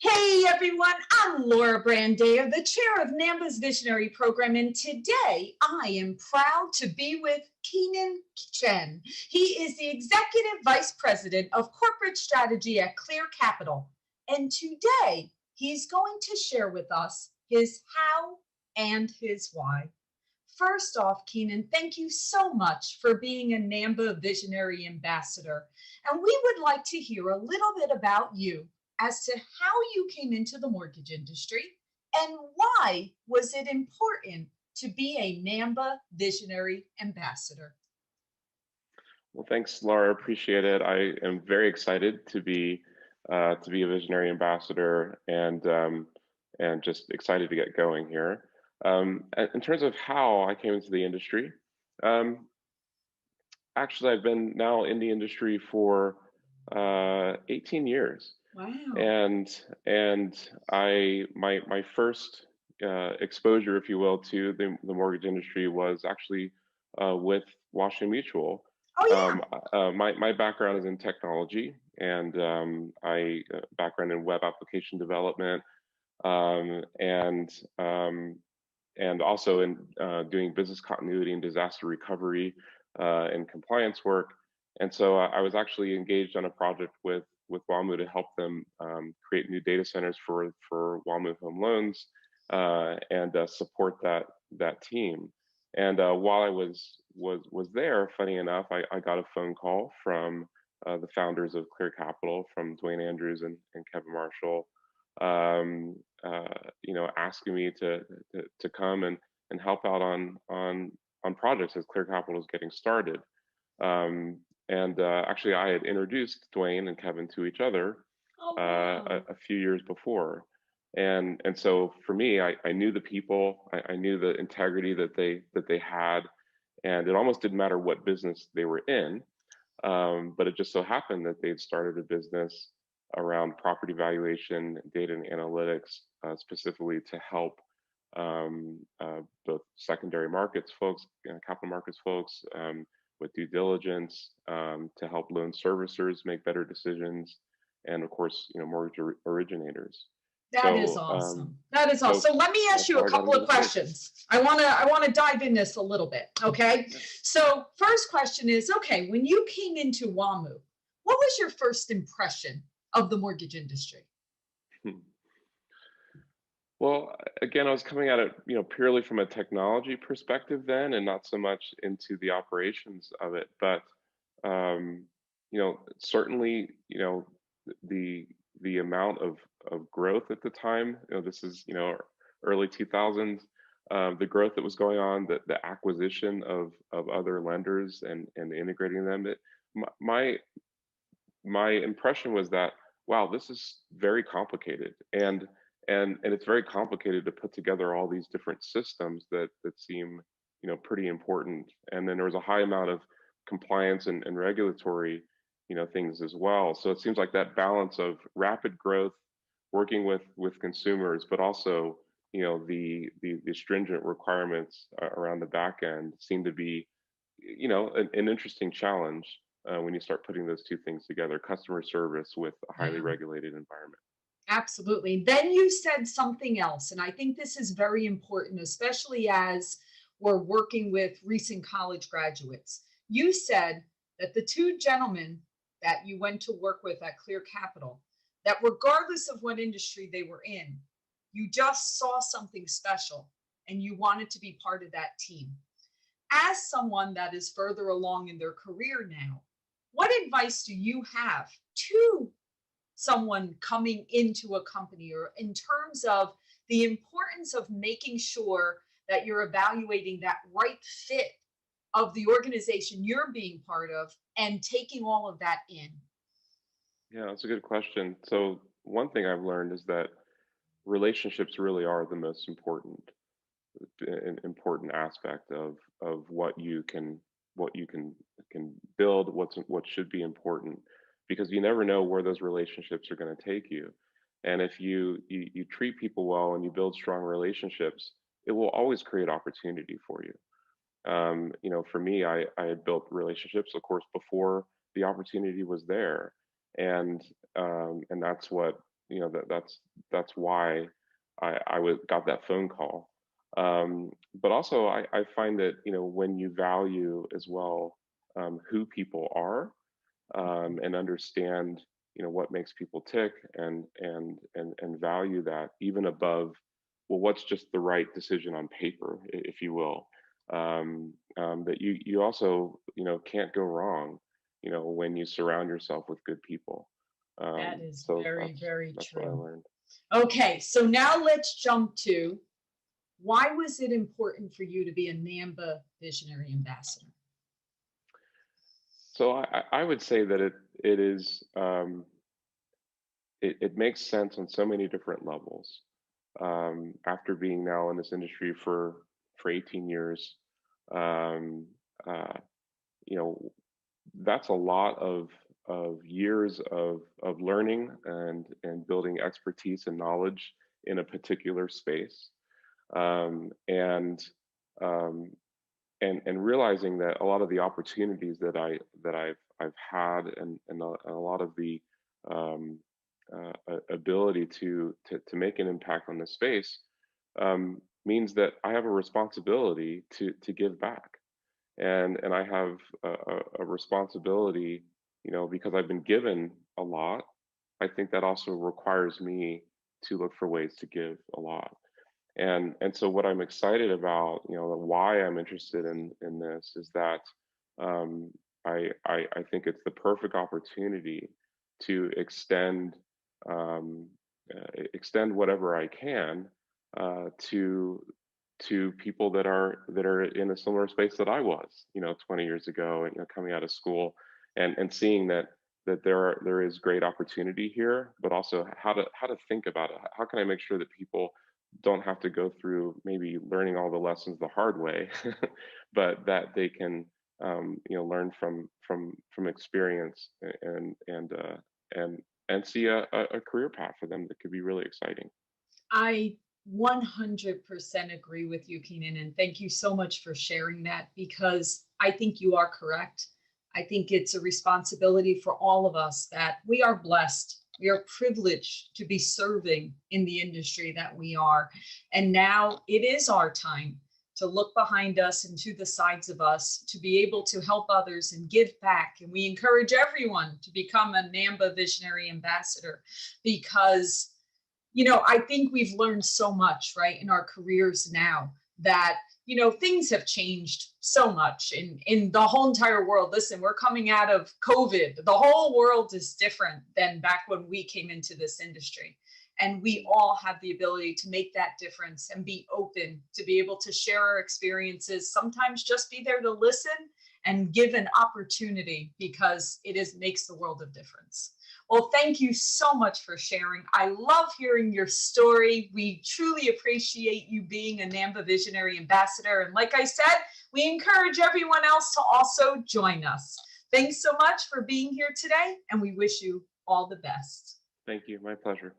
Hey everyone, I'm Laura Brandao, the chair of NAMMBA's Visionary program, and today I am proud to be with Kenon Chen. He is the Executive Vice President of Corporate Strategy at Clear Capital, and today he's going to share with us his how and his why. First off, Kenon, thank you so much for being a NAMMBA Visionary Ambassador, and we would like to hear a little bit about you as to how you came into the mortgage industry and why was it important to be a NAMMBA Visionary Ambassador. Well, thanks, Laura. Appreciate it. I am very excited to be a Visionary Ambassador and just excited to get going here. In terms of how I came into the industry, actually, I've been now in the industry for 18 years. Wow. And my first exposure, if you will, to the mortgage industry was actually with Washington Mutual. Oh, yeah. My background is in technology, and I background in web application development, and also in doing business continuity and disaster recovery and compliance work. And so I was actually engaged on a project with WAMU to help them create new data centers for WAMU Home Loans and support that team. And while I was there, funny enough, I got a phone call from the founders of Clear Capital, from Dwayne Andrews and Kevin Marshall, asking me to come and help out on projects as Clear Capital is getting started. Actually, I had introduced Dwayne and Kevin to each other a few years before. And so for me, I knew the people, I knew the integrity that they had, and it almost didn't matter what business they were in. But it just so happened that they'd started a business around property valuation, data and analytics, specifically to help both secondary markets folks, capital markets folks, with due diligence, to help loan servicers make better decisions, and of course, mortgage originators. That is awesome. That is awesome. So let me ask you a couple of questions. I want to dive in this a little bit. Okay. So first question is, okay, when you came into WAMU, what was your first impression of the mortgage industry? Well, again, I was coming at it, purely from a technology perspective then, and not so much into the operations of it. But, certainly, the amount of growth at the time, this is, early 2000s, the growth that was going on, the acquisition of other lenders and integrating them. My impression was that, wow, this is very complicated, and it's very complicated to put together all these different systems that seem, pretty important. And then there was a high amount of compliance and regulatory, things as well. So it seems like that balance of rapid growth, working with consumers, but also, the stringent requirements around the back end seem to be, an interesting challenge when you start putting those two things together: customer service with a highly regulated environment. Absolutely. Then you said something else, and I think this is very important, especially as we're working with recent college graduates. You said that the two gentlemen that you went to work with at Clear Capital, that regardless of what industry they were in, you just saw something special and you wanted to be part of that team. As someone that is further along in their career now, what advice do you have to someone coming into a company, or in terms of the importance of making sure that you're evaluating that right fit of the organization you're being part of and taking all of that in? Yeah, that's a good question. So one thing I've learned is that relationships really are the most important aspect of what you can build, what should be important, because you never know where those relationships are going to take you. And if you treat people well and you build strong relationships, it will always create opportunity for you. For me, I had built relationships, of course, before the opportunity was there, and that's what that's why got that phone call. But also, I find that when you value as well who people are, and understand what makes people tick, and value that even above, well, what's just the right decision on paper, if you will. That you also can't go wrong when you surround yourself with good people. That is So very, very that's what I true. learned. Okay, so now let's jump to, why was it important for you to be a NAMMBA Visionary Ambassador? So I would say that it is it makes sense on so many different levels. After being now in this industry for 18 years, um, uh, you know that's a lot of years of learning and building expertise and knowledge in a particular space, um, and um, and realizing that a lot of the opportunities that I've had, and a lot of the um, ability to make an impact on this space, means that I have a responsibility to give back, and I have a responsibility, because I've been given a lot. I think that also requires me to look for ways to give a lot. And so what I'm excited about, why I'm interested in this, is that um, I think it's the perfect opportunity to um, extend whatever I can to people that are in a similar space that I was, 20 years ago, and coming out of school, and seeing that there is great opportunity here, but also how to think about it. How can I make sure that people don't have to go through maybe learning all the lessons the hard way, but that they can learn from experience, and and see a career path for them that could be really exciting. I 100% agree with you, Kenan, and thank you so much for sharing that, because I think you are correct. I think it's a responsibility for all of us that we are blessed. We are privileged to be serving in the industry that we are. And now it is our time to look behind us and to the sides of us to be able to help others and give back. And we encourage everyone to become a NAMMBA Visionary Ambassador, because I think we've learned so much, right, in our careers now, that, things have changed so much in the whole entire world. Listen, we're coming out of COVID. The whole world is different than back when we came into this industry. And we all have the ability to make that difference and be open to be able to share our experiences, sometimes just be there to listen and give an opportunity, because makes the world of difference. Well, thank you so much for sharing. I love hearing your story. We truly appreciate you being a NAMMBA Visionary Ambassador. And like I said, we encourage everyone else to also join us. Thanks so much for being here today, and we wish you all the best. Thank you. My pleasure.